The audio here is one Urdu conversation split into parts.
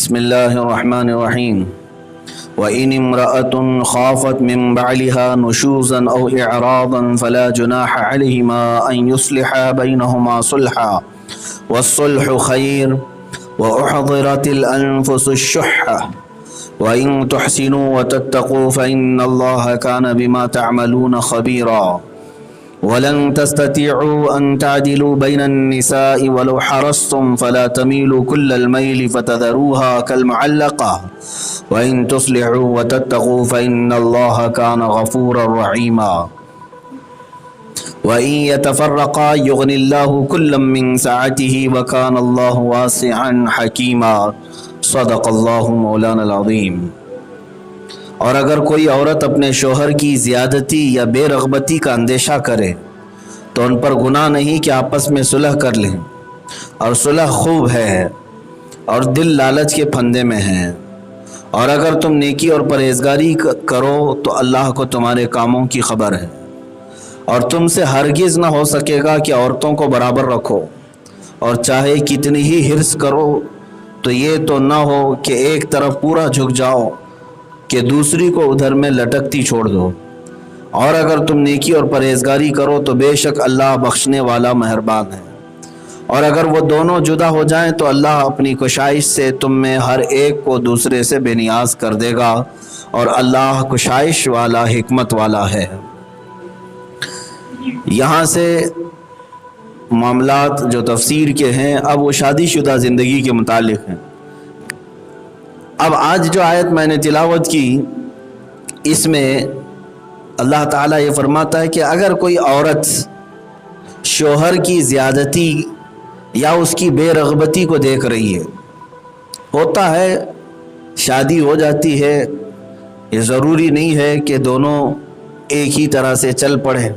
بسم الله الرحمن الرحيم. وإن امرأة خافت من بعلها نشوزا أو إعراضا فلا جناح عليهما أن يصلحا بينهما صلحا والصلح خير وأحضرت الأنفس الشح وإن تحسنوا وتتقوا فإن الله كان بما تعملون خبيرا ولن تستطيعوا أن تعدلوا بين النساء ولو حرصتم فلا تميلوا كل الميل فتذروها كالمعلقة وإن تصلحوا وتتقوا فإن الله كان غفورا رحيما وإن يتفرقا يغني الله كلا من سعته وكان الله واسعا حكيما صدق اللہ مولانا العظیم. اور اگر کوئی عورت اپنے شوہر کی زیادتی یا بے رغبتی کا اندیشہ کرے تو ان پر گناہ نہیں کہ آپس میں صلح کر لیں، اور صلح خوب ہے اور دل لالچ کے پھندے میں ہے. اور اگر تم نیکی اور پرہیزگاری کرو تو اللہ کو تمہارے کاموں کی خبر ہے، اور تم سے ہرگز نہ ہو سکے گا کہ عورتوں کو برابر رکھو، اور چاہے کتنی ہی حرص کرو تو یہ تو نہ ہو کہ ایک طرف پورا جھک جاؤ کہ دوسری کو ادھر میں لٹکتی چھوڑ دو. اور اگر تم نیکی اور پرہیزگاری کرو تو بے شک اللہ بخشنے والا مہربان ہے. اور اگر وہ دونوں جدا ہو جائیں تو اللہ اپنی کشائش سے تم میں ہر ایک کو دوسرے سے بے نیاز کر دے گا، اور اللہ کشائش والا حکمت والا ہے. یہاں سے معاملات جو تفسیر کے ہیں اب وہ شادی شدہ زندگی کے متعلق ہیں. اب آج جو آیت میں نے تلاوت کی اس میں اللہ تعالیٰ یہ فرماتا ہے کہ اگر کوئی عورت شوہر کی زیادتی یا اس کی بے رغبتی کو دیکھ رہی ہے، ہوتا ہے شادی ہو جاتی ہے، یہ ضروری نہیں ہے کہ دونوں ایک ہی طرح سے چل پڑیں.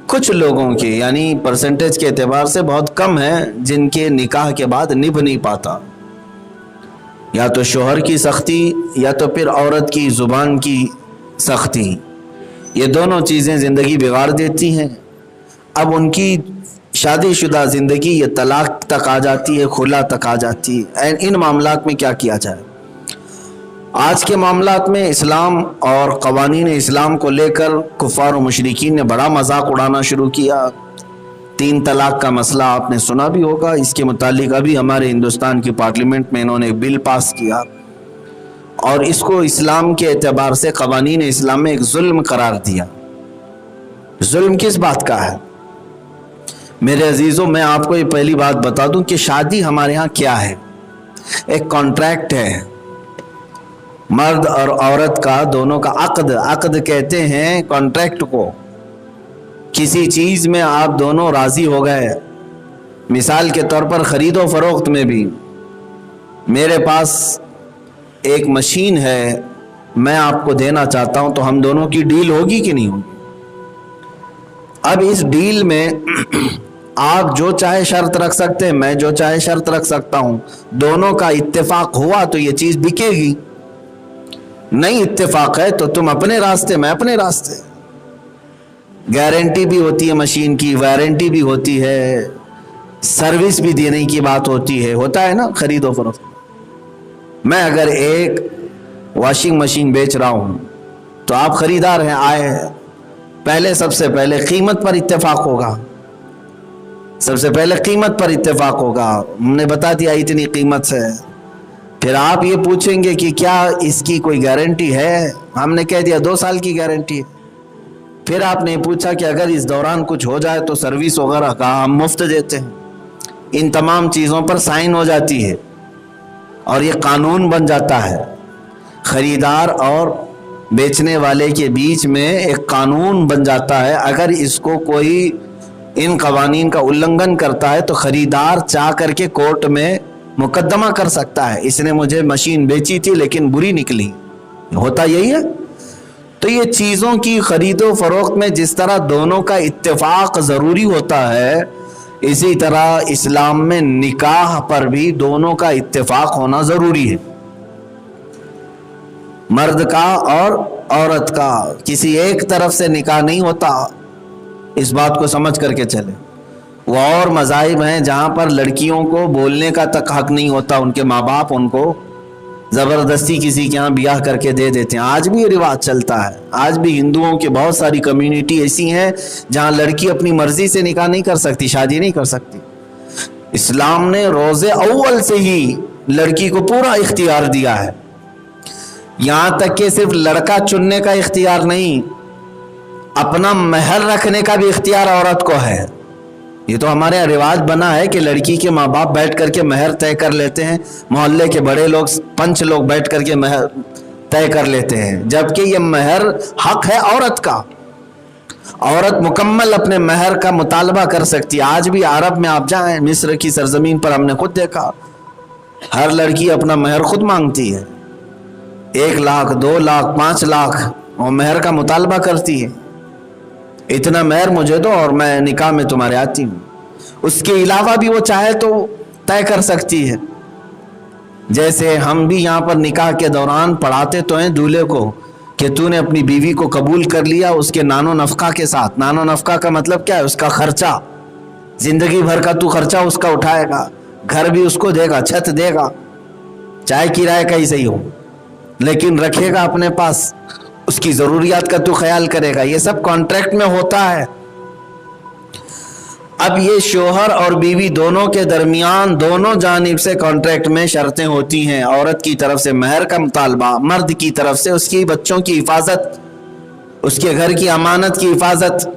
کچھ لوگوں کے یعنی پرسنٹیج کے اعتبار سے بہت کم ہیں جن کے نکاح کے بعد نبھ نہیں پاتا، یا تو شوہر کی سختی یا تو پھر عورت کی زبان کی سختی، یہ دونوں چیزیں زندگی بگاڑ دیتی ہیں. اب ان کی شادی شدہ زندگی یہ طلاق تک آ جاتی ہے، خلا تک آ جاتی ہے. ان معاملات میں کیا کیا جائے؟ آج کے معاملات میں اسلام اور قوانین اسلام کو لے کر کفار و مشرکین نے بڑا مذاق اڑانا شروع کیا. 3 طلاق کا مسئلہ آپ نے سنا بھی ہوگا، اس کے متعلق ابھی ہمارے ہندوستان کی پارلیمنٹ میں انہوں نے ایک بل پاس کیا، اور اس کو اسلام کے اعتبار سے قوانین اسلام میں ایک ظلم قرار دیا. ظلم کس بات کا ہے؟ میرے عزیزوں، میں آپ کو یہ پہلی بات بتا دوں کہ شادی ہمارے ہاں کیا ہے. ایک کانٹریکٹ ہے، مرد اور عورت کا دونوں کا عقد کہتے ہیں کانٹریکٹ کو. کسی چیز میں آپ دونوں راضی ہو گئے، مثال کے طور پر خرید و فروخت میں بھی، میرے پاس ایک مشین ہے میں آپ کو دینا چاہتا ہوں، تو ہم دونوں کی ڈیل ہوگی کہ نہیں ہوگی؟ اب اس ڈیل میں آپ جو چاہے شرط رکھ سکتے ہیں، میں جو چاہے شرط رکھ سکتا ہوں. دونوں کا اتفاق ہوا تو یہ چیز بکے گی، نہیں اتفاق ہے تو تم اپنے راستے میں اپنے راستے. گارنٹی بھی ہوتی ہے مشین کی، وارنٹی بھی ہوتی ہے، سروس بھی دینے کی بات ہوتی ہے، ہوتا ہے نا خرید و فروخت. میں اگر ایک واشنگ مشین بیچ رہا ہوں تو آپ خریدار ہیں، آئے پہلے سب سے پہلے قیمت پر اتفاق ہوگا، سب سے پہلے قیمت پر اتفاق ہوگا. ہم نے بتا دیا اتنی قیمت سے، پھر آپ یہ پوچھیں گے کہ کیا اس کی کوئی گارنٹی ہے؟ ہم نے کہہ دیا 2 سال کی گارنٹی ہے. پھر آپ نے پوچھا کہ اگر اس دوران کچھ ہو جائے تو سروس وغیرہ کا ہم مفت دیتے ہیں. ان تمام چیزوں پر سائن ہو جاتی ہے اور یہ قانون بن جاتا ہے. خریدار اور بیچنے والے کے بیچ میں ایک قانون بن جاتا ہے. اگر اس کو کوئی ان قوانین کا النگھن کرتا ہے تو خریدار چاہ کر کے کورٹ میں مقدمہ کر سکتا ہے، اس نے مجھے مشین بیچی تھی لیکن بری نکلی. ہوتا یہی ہے. تو یہ چیزوں کی خرید و فروخت میں جس طرح دونوں کا اتفاق ضروری ہوتا ہے، اسی طرح اسلام میں نکاح پر بھی دونوں کا اتفاق ہونا ضروری ہے. مرد کا اور عورت کا، کسی ایک طرف سے نکاح نہیں ہوتا. اس بات کو سمجھ کر کے چلے. وہ اور مذاہب ہیں جہاں پر لڑکیوں کو بولنے کا تک حق نہیں ہوتا، ان کے ماں باپ ان کو زبردستی کسی کے یہاں بیاہ کر کے دے دیتے ہیں. آج بھی یہ رواج چلتا ہے. آج بھی ہندوؤں کی بہت ساری کمیونٹی ایسی ہیں جہاں لڑکی اپنی مرضی سے نکاح نہیں کر سکتی، شادی نہیں کر سکتی. اسلام نے روز اول سے ہی لڑکی کو پورا اختیار دیا ہے، یہاں تک کہ صرف لڑکا چننے کا اختیار نہیں، اپنا مہر رکھنے کا بھی اختیار عورت کو ہے. یہ تو ہمارے یہاں رواج بنا ہے کہ لڑکی کے ماں باپ بیٹھ کر کے مہر طے کر لیتے ہیں، محلے کے بڑے لوگ پنچ لوگ بیٹھ کر کے مہر طے کر لیتے ہیں، جبکہ یہ مہر حق ہے عورت کا. عورت مکمل اپنے مہر کا مطالبہ کر سکتی ہے. آج بھی عرب میں آپ جائیں، مصر کی سرزمین پر ہم نے خود دیکھا، ہر لڑکی اپنا مہر خود مانگتی ہے. 1 لاکھ 2 لاکھ 5 لاکھ وہ مہر کا مطالبہ کرتی ہے. اتنا مہر مجھے دو اور میں نکاح میں تمہارے آتی ہوں. اس کے علاوہ بھی وہ چاہے تو طے کر سکتی ہے. جیسے ہم بھی یہاں پر نکاح کے دوران پڑھاتے تو ہیں دولہے کو کہ تو نے اپنی بیوی کو قبول کر لیا اس کے نان و نفقہ کے ساتھ. نان و نفقہ کا مطلب کیا ہے؟ اس کا خرچہ، زندگی بھر کا تو خرچہ اس کا اٹھائے گا، گھر بھی اس کو دے گا، چھت دے گا، چاہے کرائے کا ہی صحیح ہو، لیکن رکھے گا اپنے پاس، اس کی ضروریات کا تو خیال کرے گا. یہ سب کانٹریکٹ میں ہوتا ہے. اب یہ شوہر اور بیوی دونوں کے درمیان دونوں جانب سے کانٹریکٹ میں شرطیں ہوتی ہیں. عورت کی طرف سے مہر کا مطالبہ، مرد کی طرف سے اس کی بچوں کی حفاظت، اس کے گھر کی امانت کی حفاظت.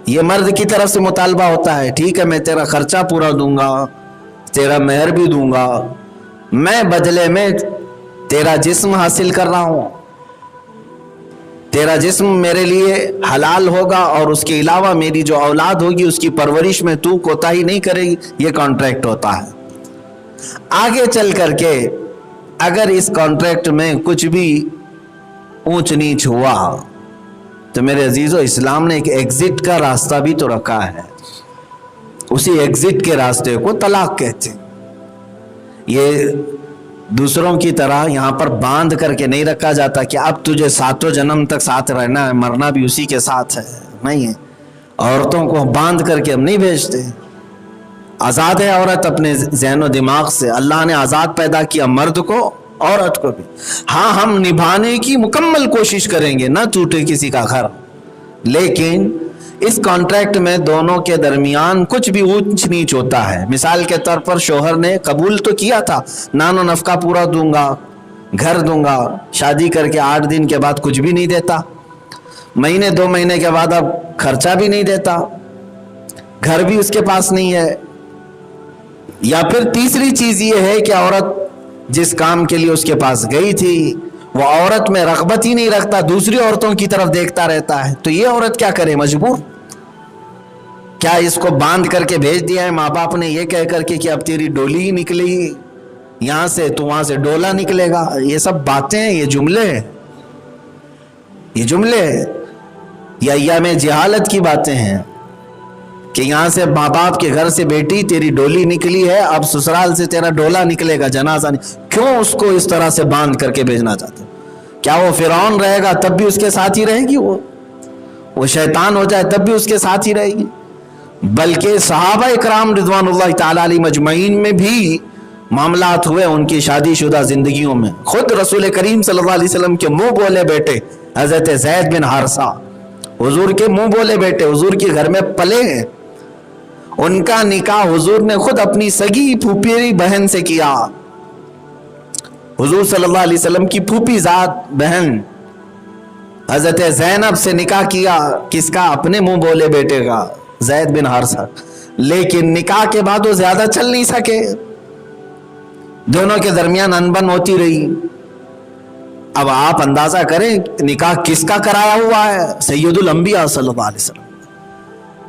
یہ مرد کی طرف سے مطالبہ ہوتا ہے. ٹھیک ہے، میں تیرا خرچہ پورا دوں گا، تیرا مہر بھی دوں گا، میں بدلے میں تیرا جسم حاصل کر رہا ہوں، تیرا جسم میرے لیے حلال ہوگا، اور اس کے علاوہ میری جو اولاد ہوگی اس کی پرورش میں تو کوتاہی نہیں کرے گی. یہ کانٹریکٹ ہوتا ہے. آگے چل کر کے اگر اس کانٹریکٹ میں کچھ بھی اونچ نیچ ہوا تو میرے عزیزو، اسلام نے ایک ایگزٹ کا راستہ بھی تو رکھا ہے. اسی ایگزٹ کے راستے کو طلاق کہتے ہیں. یہ دوسروں کی طرح یہاں پر باندھ کر کے نہیں رکھا جاتا کہ اب تجھے 7 جنم تک ساتھ رہنا ہے، مرنا بھی اسی کے ساتھ ہے. نہیں ہے، عورتوں کو باندھ کر کے ہم نہیں بھیجتے. آزاد ہے عورت اپنے ذہن و دماغ سے. اللہ نے آزاد پیدا کیا مرد کو، عورت کو بھی. ہاں، ہم نبھانے کی مکمل کوشش کریں گے، نہ ٹوٹے کسی کا گھر، لیکن اس کانٹریکٹ میں دونوں کے درمیان کچھ بھی اونچ نیچ ہوتا ہے. مثال کے طور پر شوہر نے قبول تو کیا تھا، نان و نفقہ پورا دوں گا، گھر دوں گا. شادی کر کے 8 دن کے بعد کچھ بھی نہیں دیتا، مہینے 2 مہینے کے بعد اب خرچہ بھی نہیں دیتا، گھر بھی اس کے پاس نہیں ہے. یا پھر تیسری چیز یہ ہے کہ عورت جس کام کے لیے اس کے پاس گئی تھی وہ عورت میں رغبت ہی نہیں رکھتا، دوسری عورتوں کی طرف دیکھتا رہتا ہے. تو یہ عورت کیا کرے؟ مجبور. کیا اس کو باندھ کر کے بھیج دیا ہے ماں باپ نے یہ کہہ کر کے کہ اب تیری ڈولی ہی نکلے گی یہاں سے، تو وہاں سے ڈولا نکلے گا؟ یہ سب باتیں ہیں، یہ جملے ہیں، یہ جملے یا ایام جہالت کی باتیں ہیں کہ یہاں سے ماں باپ کے گھر سے بیٹی تیری ڈولی نکلی ہے، اب سسرال سے تیرا ڈولا نکلے گا، جنازہ نہیں. کیوں اس کو اس طرح سے باندھ کر کے بھیجنا چاہتے؟ کیا وہ فرعون رہے گا تب بھی اس کے ساتھ ہی رہے گی؟ وہ شیطان ہو جائے تب بھی اس کے ساتھ ہی رہے گی؟ بلکہ صحابہ اکرام رضوان اللہ تعالی علیہ مجمعین میں بھی معاملات ہوئے ان کی شادی شدہ زندگیوں میں. خود رسول کریم صلی اللہ علیہ وسلم کے منہ بولے بیٹے حضرت زید بن حارثہ، حضور کے منہ بولے بیٹے، حضور کے گھر میں پلے ہیں، ان کا نکاح حضور نے خود اپنی سگی پھوپھی بہن سے کیا. حضور صلی اللہ علیہ وسلم کی پھوپھی ذات بہن حضرت زینب سے نکاح کیا. کس کا؟ اپنے منہ بولے بیٹے کا، زید بن حارثہ. لیکن نکاح کے بعد وہ زیادہ چل نہیں سکے، دونوں کے درمیان انبن ہوتی رہی. اب آپ اندازہ کریں نکاح کس کا کرایا ہوا ہے؟ سید الانبیاء صلی اللہ علیہ وسلم.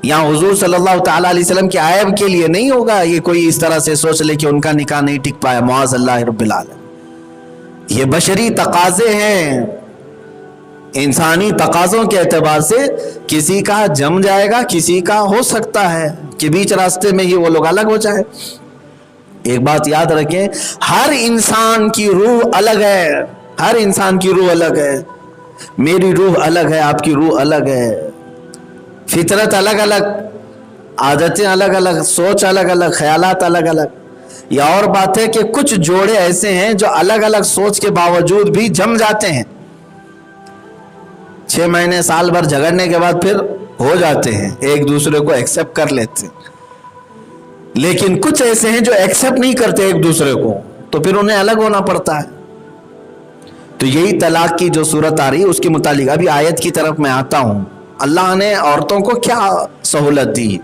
یہاں حضور صلی اللہ تعالیٰ علیہ وسلم کے عیب کے لیے نہیں ہوگا یہ کوئی اس طرح سے سوچ لے کہ ان کا نکاح نہیں ٹک پایا، معاذ اللہ رب العالمین. یہ بشری تقاضے ہیں، انسانی تقاضوں کے اعتبار سے کسی کا جم جائے گا، کسی کا ہو سکتا ہے کہ بیچ راستے میں ہی وہ لوگ الگ ہو جائے. ایک بات یاد رکھیں، ہر انسان کی روح الگ ہے، ہر انسان کی روح الگ ہے. میری روح الگ ہے، آپ کی روح الگ ہے، فطرت الگ الگ. عادتیں الگ الگ، سوچ الگ الگ، خیالات الگ الگ۔ یا اور بات ہے کہ کچھ جوڑے ایسے ہیں جو الگ الگ سوچ کے باوجود بھی جم جاتے ہیں، 6 مہینے سال بھر جھگڑنے کے بعد پھر ہو جاتے ہیں، ایک دوسرے کو ایکسپٹ کر لیتے ہیں۔ لیکن کچھ ایسے ہیں جو ایکسپٹ نہیں کرتے ایک دوسرے کو، تو پھر انہیں الگ ہونا پڑتا ہے۔ تو یہی طلاق کی جو صورت آ رہی ہے اس کے متعلق ابھی آیت کی طرف میں آتا ہوں۔ اللہ نے عورتوں کو کیا سہولت دی؟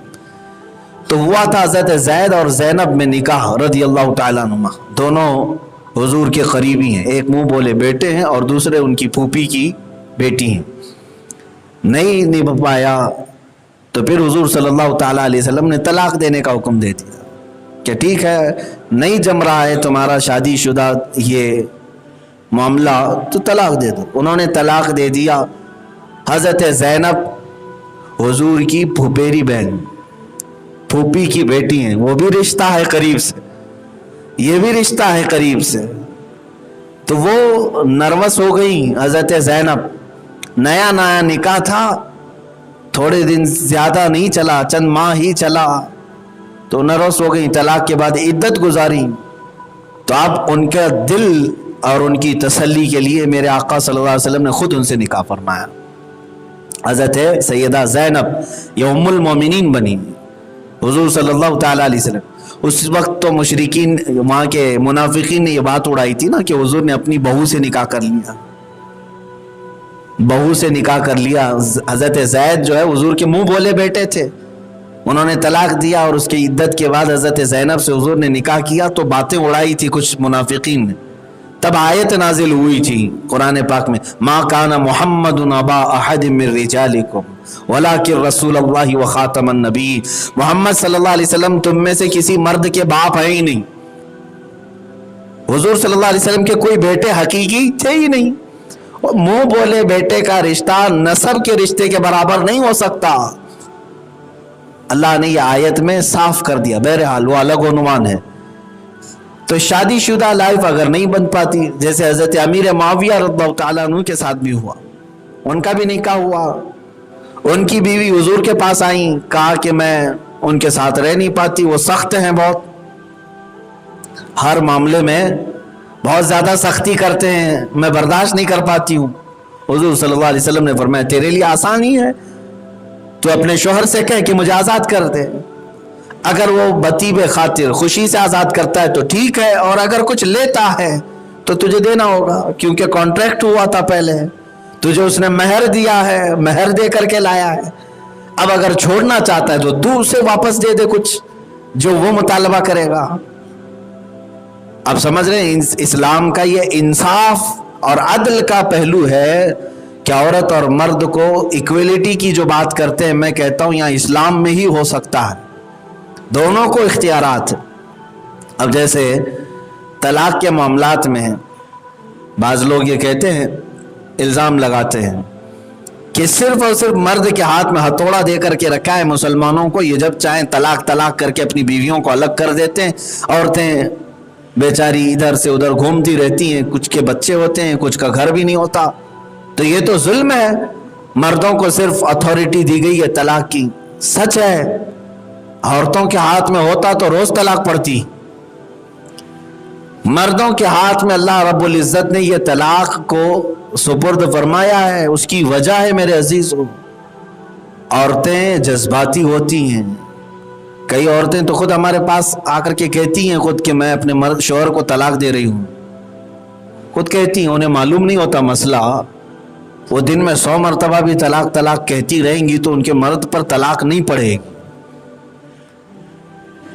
تو ہوا تھا حضرت زید اور زینب میں نکاح رضی اللہ تعالیٰ عنہما، دونوں حضور کے قریبی ہیں، ایک منہ بولے بیٹے ہیں اور دوسرے ان کی پھوپھی کی بیٹی ہیں۔ نہیں نبھ پایا تو پھر حضور صلی اللہ تعالیٰ علیہ وسلم نے طلاق دینے کا حکم دے دیا کہ ٹھیک ہے، نہیں جم رہا ہے تمہارا شادی شدہ یہ معاملہ تو طلاق دے دو۔ انہوں نے طلاق دے دیا۔ حضرت زینب حضور کی پھوپھیری بہن، پھوپھی کی بیٹی ہیں، وہ بھی رشتہ ہے قریب سے، یہ بھی رشتہ ہے قریب سے، تو وہ نروس ہو گئی حضرت زینب۔ نیا نیا نکاح تھا، تھوڑے دن زیادہ نہیں چلا، چند ماہ ہی چلا، تو نروس ہو گئی۔ طلاق کے بعد عدت گزاری، تو اب ان کا دل اور ان کی تسلی کے لیے میرے آقا صلی اللہ علیہ وسلم نے خود ان سے نکاح فرمایا۔ حضرت سیدہ زینب یہ ام المومنین بنی حضور صلی اللہ تعالیٰ علیہ وسلم۔ اس وقت تو مشرکین وہاں کے منافقین نے یہ بات اڑائی تھی نا کہ حضور نے اپنی بہو سے نکاح کر لیا، بہو سے نکاح کر لیا۔ حضرت زید جو ہے حضور کے منہ بولے بیٹے تھے، انہوں نے طلاق دیا اور اس کی عدت کے بعد حضرت زینب سے حضور نے نکاح کیا، تو باتیں اڑائی تھی کچھ منافقین نے۔ تب آیت نازل ہوئی تھی قرآن پاک میں، ما کان محمد ابا احد من رجالکم ولکن رسول اللہ وخاتم النبی۔ محمد صلی اللہ علیہ وسلم تم میں سے کسی مرد کے باپ ہیں ہی نہیں، حضور صلی اللہ علیہ وسلم کے کوئی بیٹے حقیقی تھے ہی نہیں۔ منہ بولے بیٹے کا رشتہ نسب کے رشتے کے برابر نہیں ہو سکتا۔ اللہ نے یہ آیت میں صاف کر دیا۔ بہرحال وہ الگ عنوان ہے۔ تو شادی شدہ لائف اگر نہیں بن پاتی، جیسے حضرت امیر معاویہ رضی اللہ تعالیٰ عنہ کے ساتھ بھی ہوا، ان کا بھی نکاح ہوا، ان کی بیوی حضور کے پاس آئیں، کہا کہ میں ان کے ساتھ رہ نہیں پاتی، وہ سخت ہیں بہت، ہر معاملے میں بہت زیادہ سختی کرتے ہیں، میں برداشت نہیں کر پاتی ہوں۔ حضور صلی اللہ علیہ وسلم نے فرمایا تیرے لیے آسان ہی ہے، تو اپنے شوہر سے کہہ کہ مجھے آزاد کر دے، اگر وہ بطیب خاطر خوشی سے آزاد کرتا ہے تو ٹھیک ہے، اور اگر کچھ لیتا ہے تو تجھے دینا ہوگا، کیونکہ کانٹریکٹ ہوا تھا پہلے، تجھے اس نے مہر دیا ہے، مہر دے کر کے لایا ہے، اب اگر چھوڑنا چاہتا ہے تو دور سے واپس دے دے کچھ جو وہ مطالبہ کرے گا۔ اب سمجھ رہے ہیں اسلام کا یہ انصاف اور عدل کا پہلو ہے کہ عورت اور مرد کو ایکویلٹی کی جو بات کرتے ہیں، میں کہتا ہوں یہاں اسلام میں ہی ہو سکتا ہے، دونوں کو اختیارات۔ اب جیسے طلاق کے معاملات میں بعض لوگ یہ کہتے ہیں، الزام لگاتے ہیں کہ صرف اور صرف مرد کے ہاتھ میں ہتھوڑا دے کر کے رکھا ہے مسلمانوں کو، یہ جب چاہیں طلاق طلاق کر کے اپنی بیویوں کو الگ کر دیتے ہیں، عورتیں بیچاری ادھر سے ادھر گھومتی رہتی ہیں، کچھ کے بچے ہوتے ہیں، کچھ کا گھر بھی نہیں ہوتا، تو یہ تو ظلم ہے، مردوں کو صرف اتھارٹی دی گئی ہے طلاق کی۔ سچ ہے، عورتوں کے ہاتھ میں ہوتا تو روز طلاق پڑتی، مردوں کے ہاتھ میں اللہ رب العزت نے یہ طلاق کو سپرد فرمایا ہے۔ اس کی وجہ ہے میرے عزیزو، عورتیں جذباتی ہوتی ہیں، کئی عورتیں تو خود ہمارے پاس آ کر کے کہتی ہیں خود کہ میں اپنے مرد شوہر کو طلاق دے رہی ہوں، خود کہتی ہیں، انہیں معلوم نہیں ہوتا مسئلہ، وہ دن میں 100 مرتبہ بھی طلاق طلاق کہتی رہیں گی تو ان کے مرد پر طلاق نہیں پڑے گی۔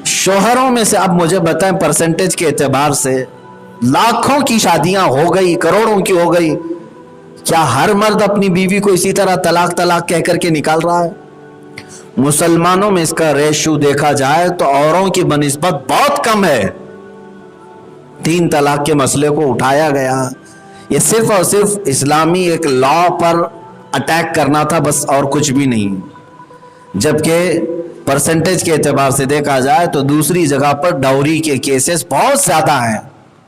شوہروں میں سے اب مجھے بتائیں پرسنٹیج کے اعتبار سے لاکھوں کی شادیاں ہو گئی، کروڑوں کی ہو گئی، کیا ہر مرد اپنی بیوی کو اسی طرح طلاق طلاق کہہ کر کے نکال رہا ہے؟ مسلمانوں میں اس کا ریشو دیکھا جائے تو اوروں کی بنسبت بہت کم ہے۔ 3 طلاق کے مسئلے کو اٹھایا گیا، یہ صرف اور صرف اسلامی ایک لا پر اٹیک کرنا تھا بس، اور کچھ بھی نہیں، جبکہ پرسنٹیج کے اعتبار سے دیکھا جائے تو دوسری جگہ پر ڈاوری کے کیسز بہت زیادہ ہیں،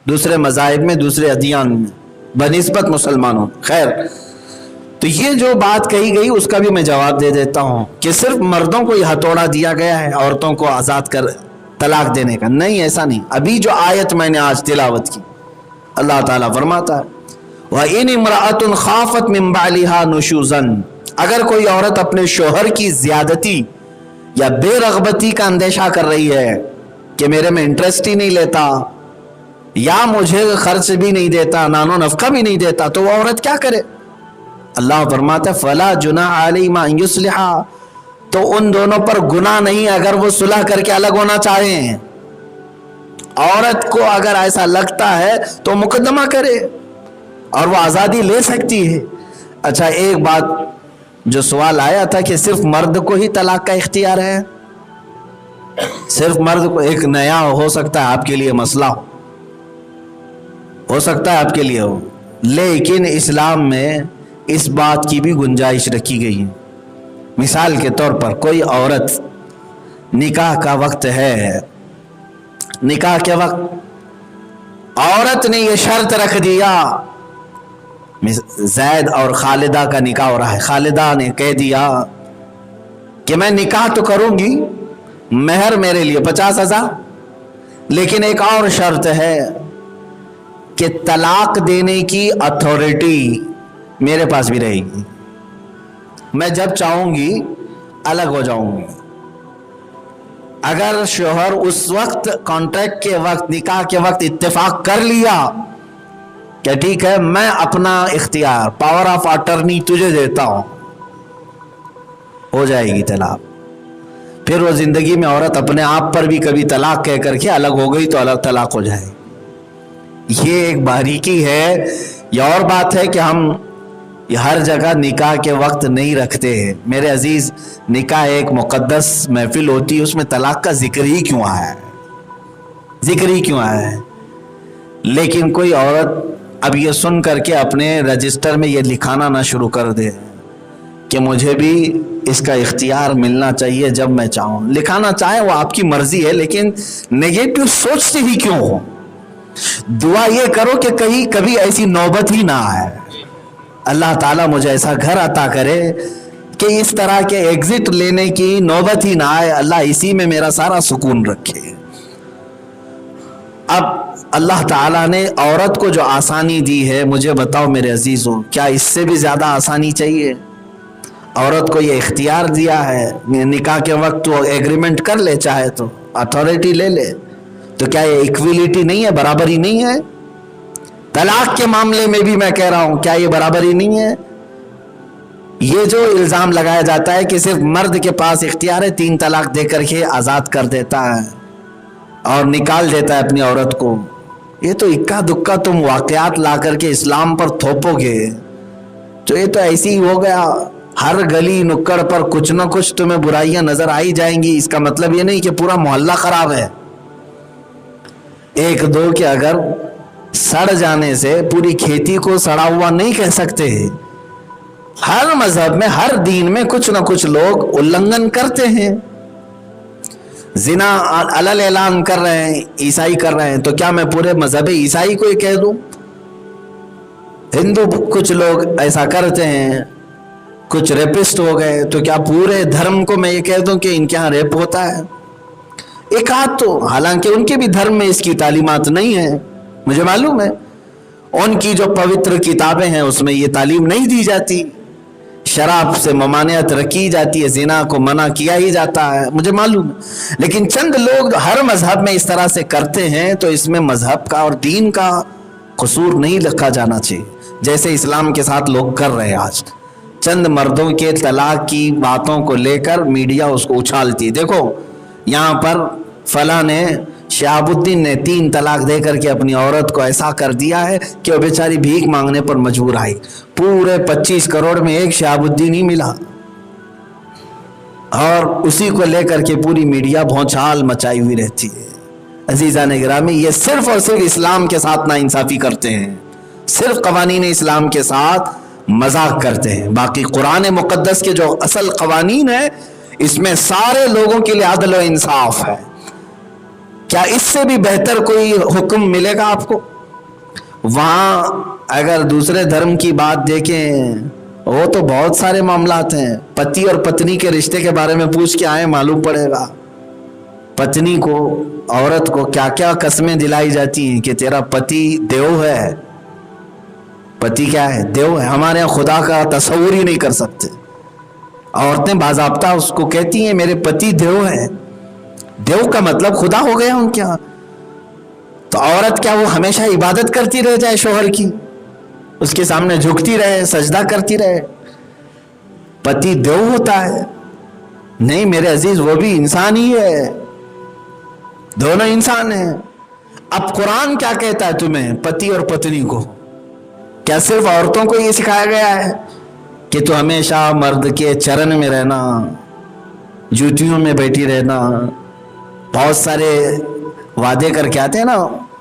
دوسرے مذاہب میں، دوسرے ادیان میں بنسبت مسلمانوں۔ خیر، تو یہ جو بات کہی گئی اس کا بھی میں جواب دے دیتا ہوں کہ صرف مردوں کو یہ ہتھوڑا دیا گیا ہے عورتوں کو آزاد کر طلاق دینے کا، نہیں، ایسا نہیں۔ ابھی جو آیت میں نے آج تلاوت کی، اللہ تعالیٰ فرماتا ہے وَإِنِ امْرَأَةٌ خَافَتْ مِنْ بَعْلِهَا نُشُوزًا، اگر کوئی عورت اپنے شوہر کی زیادتی یا بے رغبتی کا اندیشہ کر رہی ہے کہ میرے میں انٹرسٹ ہی نہیں لیتا یا مجھے خرچ بھی نہیں دیتا، نان و نفقہ بھی نہیں دیتا، تو وہ عورت کیا کرے؟ اللہ فرماتا ہے فَلَا جُنَاحَ عَلَيْهِمَا أَن يُصْلِحَا، تو ان دونوں پر گناہ نہیں اگر وہ صلح کر کے الگ ہونا چاہیں۔ عورت کو اگر ایسا لگتا ہے تو مقدمہ کرے اور وہ آزادی لے سکتی ہے۔ اچھا، ایک بات جو سوال آیا تھا کہ صرف مرد کو ہی طلاق کا اختیار ہے، صرف مرد کو، ایک نیا ہو سکتا ہے آپ کے لیے مسئلہ ہو سکتا ہے آپ کے لیے ہو، لیکن اسلام میں اس بات کی بھی گنجائش رکھی گئی ہے۔ مثال کے طور پر کوئی عورت نکاح کا وقت ہے، نکاح کے وقت عورت نے یہ شرط رکھ دیا، زید اور خالدہ کا نکاح ہو رہا ہے، خالدہ نے کہہ دیا کہ میں نکاح تو کروں گی، مہر میرے لیے 50,000، لیکن ایک اور شرط ہے کہ طلاق دینے کی اتھارٹی میرے پاس بھی رہے گی، میں جب چاہوں گی الگ ہو جاؤں گی۔ اگر شوہر اس وقت کانٹریکٹ کے وقت، نکاح کے وقت اتفاق کر لیا کہ ٹھیک ہے میں اپنا اختیار، پاور آف اٹرنی تجھے دیتا ہوں، ہو جائے گی طلاق۔ پھر وہ زندگی میں عورت اپنے آپ پر بھی کبھی طلاق کہہ کر کے الگ ہو گئی تو الگ طلاق ہو جائے گی۔ یہ ایک باریکی ہے۔ یہ اور بات ہے کہ ہم یہ ہر جگہ نکاح کے وقت نہیں رکھتے ہیں میرے عزیز، نکاح ایک مقدس محفل ہوتی ہے، اس میں طلاق کا ذکر ہی کیوں آیا ہے، ذکر ہی کیوں آیا ہے؟ لیکن کوئی عورت اب یہ سن کر کے اپنے رجسٹر میں یہ لکھانا نہ شروع کر دے کہ مجھے بھی اس کا اختیار ملنا چاہیے جب میں چاہوں، لکھانا چاہے وہ آپ کی مرضی ہے، لیکن نیگیٹو سوچتے ہی کیوں ہو؟ دعا یہ کرو کہ کہیں کبھی ایسی نوبت ہی نہ آئے، اللہ تعالیٰ مجھے ایسا گھر عطا کرے کہ اس طرح کے ایگزٹ لینے کی نوبت ہی نہ آئے، اللہ اسی میں میرا سارا سکون رکھے۔ اب اللہ تعالیٰ نے عورت کو جو آسانی دی ہے، مجھے بتاؤ میرے عزیزوں، کیا اس سے بھی زیادہ آسانی چاہیے؟ عورت کو یہ اختیار دیا ہے، نکاح کے وقت وہ ایگریمنٹ کر لے، چاہے تو اتھارٹی لے لے، تو کیا یہ ایکویلٹی نہیں ہے، برابری نہیں ہے؟ طلاق کے معاملے میں بھی میں کہہ رہا ہوں، کیا یہ برابری نہیں ہے؟ یہ جو الزام لگایا جاتا ہے کہ صرف مرد کے پاس اختیار ہے، 3 طلاق دے کر کے آزاد کر دیتا ہے اور نکال دیتا ہے اپنی عورت کو، یہ تو اکا دکا تم واقعات لا کر کے اسلام پر تھوپو گے تو یہ تو ایسے ہی ہو گیا۔ ہر گلی نکڑ پر کچھ نہ کچھ تمہیں برائیاں نظر آئی جائیں گی، اس کا مطلب یہ نہیں کہ پورا محلہ خراب ہے۔ ایک دو کے اگر سڑ جانے سے پوری کھیتی کو سڑا ہوا نہیں کہہ سکتے۔ ہر مذہب میں، ہر دین میں کچھ نہ کچھ لوگ النگھن کرتے ہیں، زنا علل اعلان کر رہے ہیں، عیسائی کر رہے ہیں، تو کیا میں پورے مذہب عیسائی کو یہ کہہ دوں؟ ہندو کچھ لوگ ایسا کرتے ہیں، کچھ ریپسٹ ہو گئے، تو کیا پورے دھرم کو میں یہ کہہ دوں کہ ان کے ہاں ریپ ہوتا ہے؟ ایک آدھ تو، حالانکہ ان کے بھی دھرم میں اس کی تعلیمات نہیں ہیں، مجھے معلوم ہے، ان کی جو پوتر کتابیں ہیں اس میں یہ تعلیم نہیں دی جاتی، شراب سے ممانعت رکھی جاتی ہے، زنا کو منع کیا ہی جاتا ہے، مجھے معلوم ہے، لیکن چند لوگ ہر مذہب میں اس طرح سے کرتے ہیں، تو اس میں مذہب کا اور دین کا قصور نہیں رکھا جانا چاہیے، جیسے اسلام کے ساتھ لوگ کر رہے ہیں آج۔ چند مردوں کے طلاق کی باتوں کو لے کر میڈیا اس کو اچھالتی ہے، دیکھو یہاں پر فلاں نے، شہاب الدین نے 3 طلاق دے کر کے اپنی عورت کو ایسا کر دیا ہے کہ وہ بیچاری بھیک مانگنے پر مجبور آئی، پورے 25 کروڑ میں ایک شہاب الدین ہی ملا، اور اسی کو لے کر کے پوری میڈیا بھونچال مچائی ہوئی رہتی ہے۔ عزیزان گرامی، یہ صرف اور صرف اسلام کے ساتھ ناانصافی کرتے ہیں، صرف قوانین اسلام کے ساتھ مذاق کرتے ہیں، باقی قرآن مقدس کے جو اصل قوانین ہیں اس میں سارے لوگوں کے لیے عدل و انصاف ہے۔ کیا اس سے بھی بہتر کوئی حکم ملے گا آپ کو؟ وہاں اگر دوسرے دھرم کی بات دیکھیں وہ تو بہت سارے معاملات ہیں. پتی اور پتنی کے رشتے کے بارے میں پوچھ کے آئے, معلوم پڑے گا. پتنی کو, عورت کو کیا کیا قسمیں دلائی جاتی ہیں کہ تیرا پتی دیو ہے. پتی کیا ہے؟ دیو ہے. ہمارے یہاں خدا کا تصور ہی نہیں کر سکتے. عورتیں باضابطہ اس کو کہتی ہیں میرے پتی دیو ہے. دیو کا مطلب خدا ہو گیا ان کے یہاں. تو عورت کیا وہ ہمیشہ عبادت کرتی رہ جائے شوہر کی, اس کے سامنے جھکتی رہے, سجدہ کرتی رہے؟ پتی دیو ہوتا ہے؟ نہیں میرے عزیز, وہ بھی انسان ہی ہے, دونوں انسان ہیں. اب قرآن کیا کہتا ہے تمہیں پتی اور پتنی کو؟ کیا صرف عورتوں کو یہ سکھایا گیا ہے کہ تو ہمیشہ مرد کے چرن میں رہنا, جوتیوں میں بیٹھی رہنا؟ بہت سارے وعدے کر کے آتے ہیں نا,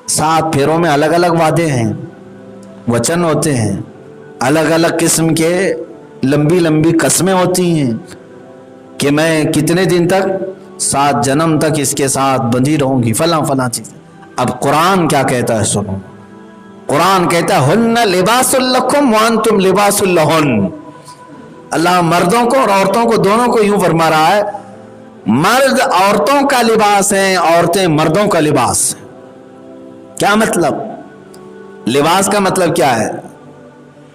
7 پھیروں میں الگ الگ وعدے ہیں, وچن ہوتے ہیں, الگ الگ قسم کے لمبی لمبی قسمیں ہوتی ہیں کہ میں کتنے دن تک, 7 جنم تک اس کے ساتھ بندھی رہوں گی, فلاں فلاں چیز. اب قرآن کیا کہتا ہے سنو. قرآن کہتا ہے ہن لباس لکم وانتم لباس لہن. اللہ مردوں کو اور عورتوں کو دونوں کو یوں فرما رہا ہے, مرد عورتوں کا لباس ہیں, عورتیں مردوں کا لباس ہیں. کیا مطلب؟ لباس کا مطلب کیا ہے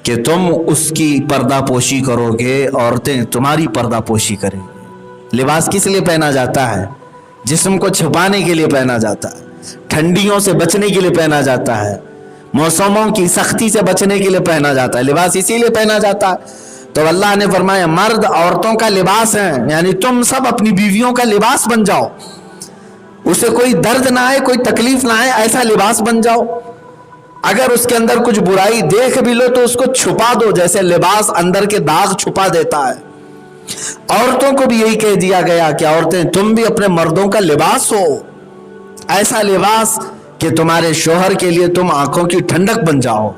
کہ تم اس کی پردہ پوشی کرو گے, عورتیں تمہاری پردہ پوشی کریں گے. لباس کس لیے پہنا جاتا ہے؟ جسم کو چھپانے کے لیے پہنا جاتا ہے, ٹھنڈیوں سے بچنے کے لیے پہنا جاتا ہے, موسموں کی سختی سے بچنے کے لیے پہنا جاتا ہے. لباس اسی لیے پہنا جاتا ہے. تو اللہ نے فرمایا مرد عورتوں کا لباس ہیں, یعنی تم سب اپنی بیویوں کا لباس بن جاؤ, اسے کوئی درد نہ آئے, کوئی تکلیف نہ آئے, ایسا لباس بن جاؤ. اگر اس کے اندر کچھ برائی دیکھ بھی لو تو اس کو چھپا دو, جیسے لباس اندر کے داغ چھپا دیتا ہے. عورتوں کو بھی یہی کہہ دیا گیا کہ عورتیں تم بھی اپنے مردوں کا لباس ہو, ایسا لباس کہ تمہارے شوہر کے لیے تم آنکھوں کی ٹھنڈک بن جاؤ,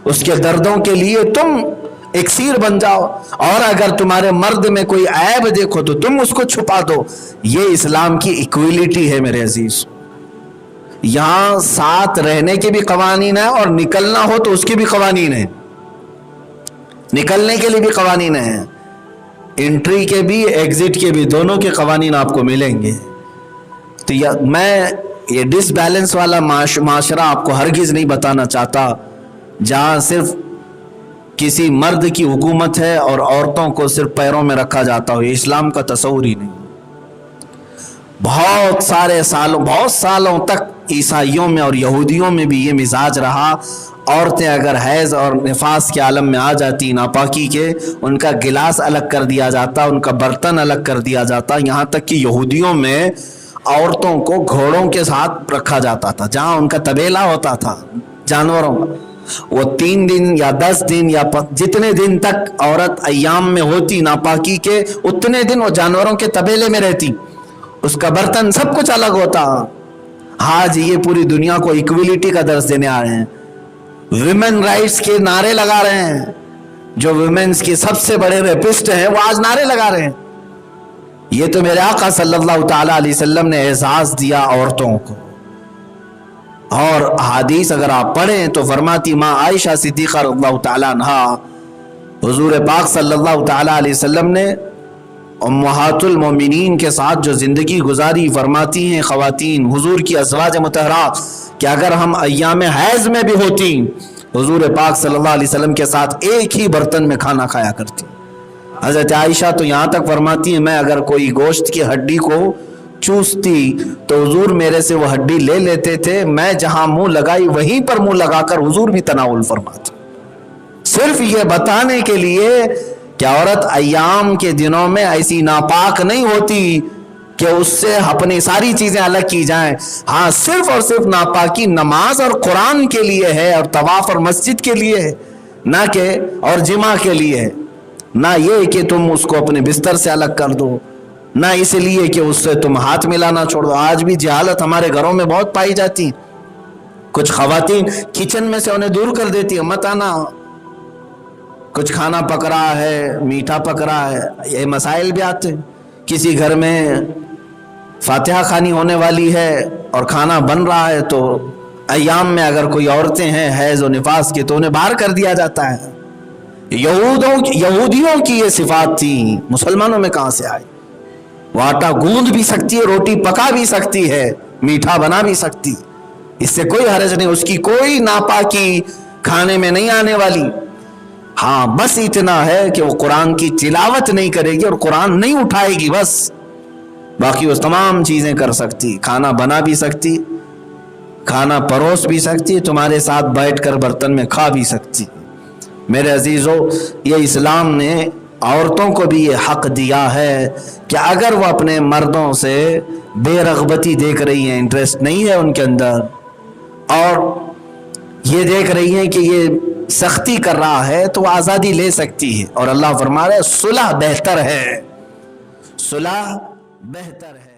اس کے دردوں کے لیے تم اکسیر بن جاؤ, اور اگر تمہارے مرد میں کوئی عیب دیکھو تو تم اس کو چھپا دو. یہ اسلام کی ایکویلٹی ہے میرے عزیز. یہاں ساتھ رہنے کے بھی قوانین ہیں اور نکلنا ہو تو اس کے بھی قوانین ہیں, نکلنے کے لیے بھی قوانین ہیں, انٹری کے بھی ایگزٹ کے بھی, دونوں کے قوانین آپ کو ملیں گے. تو میں یہ ڈس بیلنس والا معاشرہ آپ کو ہرگز نہیں بتانا چاہتا جہاں صرف کسی مرد کی حکومت ہے اور عورتوں کو صرف پیروں میں رکھا جاتا ہو. یہ اسلام کا تصور ہی نہیں. بہت سالوں تک عیسائیوں میں اور یہودیوں میں بھی یہ مزاج رہا. عورتیں اگر حیض اور نفاس کے عالم میں آ جاتی, ناپاکی کے, ان کا گلاس الگ کر دیا جاتا, ان کا برتن الگ کر دیا جاتا. یہاں تک کہ یہودیوں میں عورتوں کو گھوڑوں کے ساتھ رکھا جاتا تھا, جہاں ان کا طبیلہ ہوتا تھا جانوروں کا. وہ 3 دن یا 10 دن یا جتنے دن تک عورت ایام میں ہوتی ناپاکی کے, اتنے دن وہ جانوروں کے طبیلے میں رہتی, اس کا برتن سب کچھ الگ ہوتا. آج یہ پوری دنیا کو ایکویلٹی کا درس دینے آ رہے ہیں, ویمن رائٹس کے نعرے لگا رہے ہیں. جو ویمنز کے سب سے بڑے ریپسٹ ہیں وہ آج نعرے لگا رہے ہیں. یہ تو میرے آقا صلی اللہ تعالی علیہ وسلم نے اعزاز دیا عورتوں کو. اور حدیث اگر آپ پڑھیں تو فرماتی ماں عائشہ صدیقہ رضی اللہ تعالی عنہا, حضور پاک صلی اللہ تعالی علیہ وسلم نے امہات المومنین کے ساتھ جو زندگی گزاری, فرماتی ہیں خواتین حضور کی ازواج مطہرات کہ اگر ہم ایام حیض میں بھی ہوتی, حضور پاک صلی اللہ علیہ وسلم کے ساتھ ایک ہی برتن میں کھانا کھایا کرتی. حضرت عائشہ تو یہاں تک فرماتی ہیں میں اگر کوئی گوشت کی ہڈی کو چوستی تو حضور میرے سے وہ ہڈی لے لیتے تھے, میں جہاں منہ لگائی وہیں پر منہ لگا کر حضور بھی تناول فرماتے. صرف یہ بتانے کے لیے کہ عورت ایام کے دنوں میں ایسی ناپاک نہیں ہوتی کہ اس سے اپنی ساری چیزیں الگ کی جائیں. ہاں صرف اور صرف ناپاکی نماز اور قرآن کے لیے ہے, اور طواف اور مسجد کے لیے ہے, نہ کہ اور جماع کے لیے ہے. نہ یہ کہ تم اس کو اپنے بستر سے الگ کر دو, نہ اس لیے کہ اس سے تم ہاتھ ملانا چھوڑ دو. آج بھی جہالت ہمارے گھروں میں بہت پائی جاتی. کچھ خواتین کچن میں سے انہیں دور کر دیتی ہیں, مت آنا, کچھ کھانا پک رہا ہے, میٹھا پک رہا ہے. یہ مسائل بھی آتے. کسی گھر میں فاتحہ خوانی ہونے والی ہے اور کھانا بن رہا ہے تو ایام میں اگر کوئی عورتیں ہیں حیض و نفاس کی تو انہیں باہر کر دیا جاتا ہے. یہودیوں کی یہ صفات تھی، مسلمانوں میں کہاں سے آئی؟ وہ آٹا گوندھ بھی سکتی ہے، روٹی پکا بھی سکتی ہے، میٹھا بنا بھی سکتی، اس سے کوئی حرج نہیں، اس کی کوئی ناپاکی کھانے میں نہیں آنے والی۔ ہاں بس اتنا ہے کہ وہ قرآن کی تلاوت نہیں کرے گی اور قرآن نہیں اٹھائے گی بس، باقی وہ تمام چیزیں کر سکتی، کھانا بنا بھی سکتی، کھانا پروس بھی سکتی، تمہارے ساتھ بیٹھ کر برتن میں کھا بھی سکتی۔ میرے عزیزو، یہ اسلام نے عورتوں کو بھی یہ حق دیا ہے کہ اگر وہ اپنے مردوں سے بے رغبتی دیکھ رہی ہیں، انٹرسٹ نہیں ہے ان کے اندر، اور یہ دیکھ رہی ہیں کہ یہ سختی کر رہا ہے، تو وہ آزادی لے سکتی ہے، اور اللہ فرما رہا ہے صلح بہتر ہے، صلح بہتر ہے۔